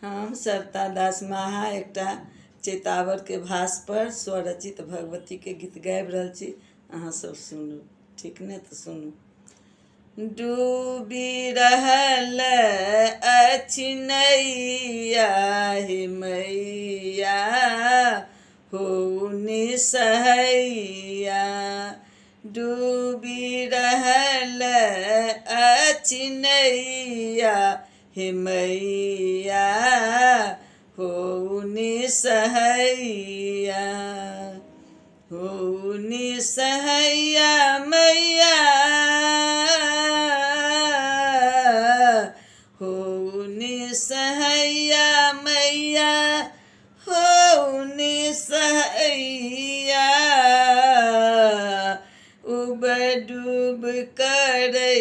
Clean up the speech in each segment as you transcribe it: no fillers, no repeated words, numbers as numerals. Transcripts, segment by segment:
हम सरिता दास माहा एकटा चेतावर के भाष पर स्वरचित भगवती के गीत गाबि रहल छी। अहाँ सब सुनू, ठीक ने? तो सुनू। डूबी रहल अछि नैया हे मैया हो निसहैया। डूबी रहल अछि नैया हे मैया हो निसहैया। हो निसहैया मैया हो निसहैया मैया हो निसहैया। उब डूब करै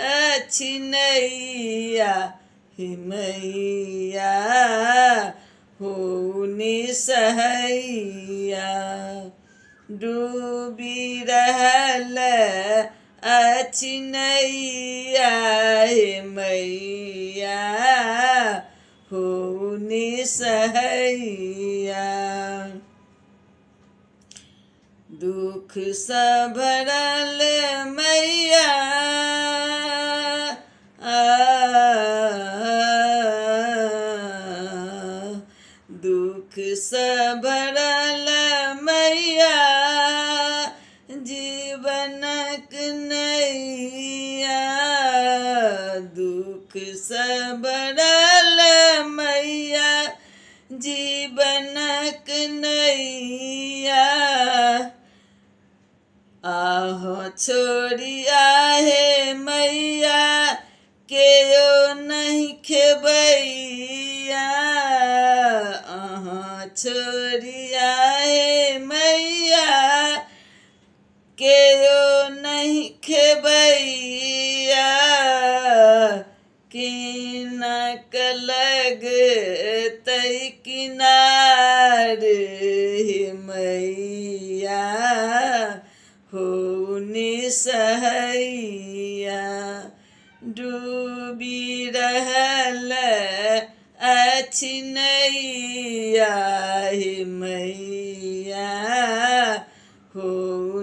अछि नैया हे मैया हो निसहैया। डूबी रहल अछि नैया हे मैया हो निसहैया। दुख सँ भरल मैया दुख सँ भरल मैया जीवनक नैया। दुख सँ भरल मैया जीवनक नैया। आह छोड़ी आहे मैया केओ नहीं खेबैया। आह छोड़ी आहे मैया केओ नहीं खेबैया। किनक लगतै किनार हे मैया हो निसहैया। डूबी रहल अछि नैया हे मैया हो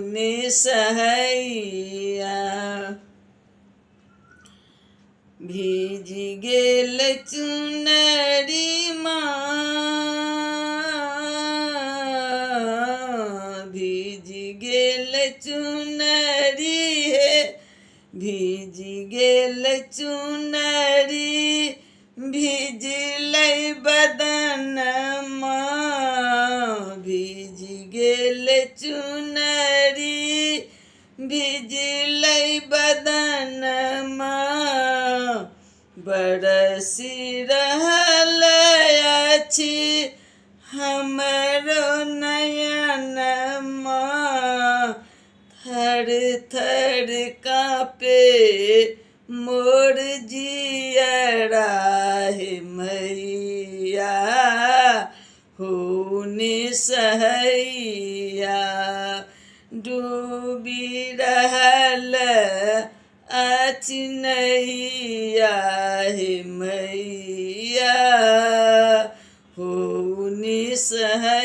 निसहैया। भीज गेल चुनरी भीज गेल चुनरी हे भीज गेल चुनरी भिजलै बदनमा। भीज गेल चुनरी भिजलै बदनमा। बरसी रहल अछि हमरो नयनमा। थर थर काँपे मोर जियरा हे मैया हो निसहैया। डूबी रहल अछि नैया हे मैया हो निसहैया।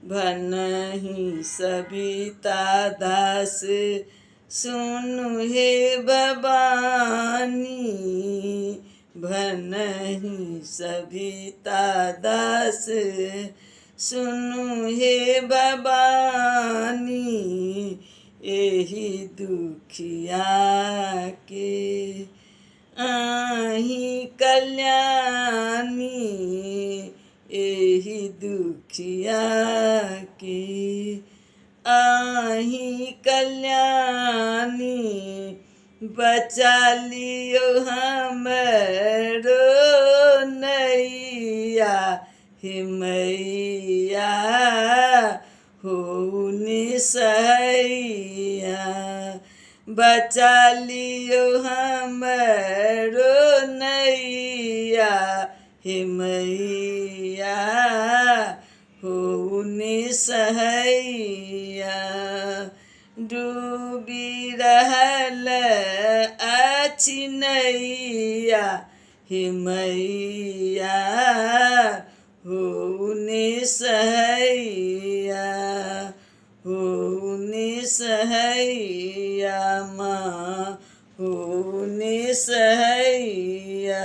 भनहि सविता दास सुनु हे भवानी। भनहि सविता दास सुनु हे भवानी। एहि दुखिया के आहि कल्याणी। एहि दुखिया के आहि कल्याणी। बचा लियो हमरो नैया हे मैया हो निसहैया। बचा लियो हमरो नैया हे मैया हो निसहैया। डूबी रहल अछि नैया हे मैया हो निसहैया हो निसहैया माँ हो निसहैया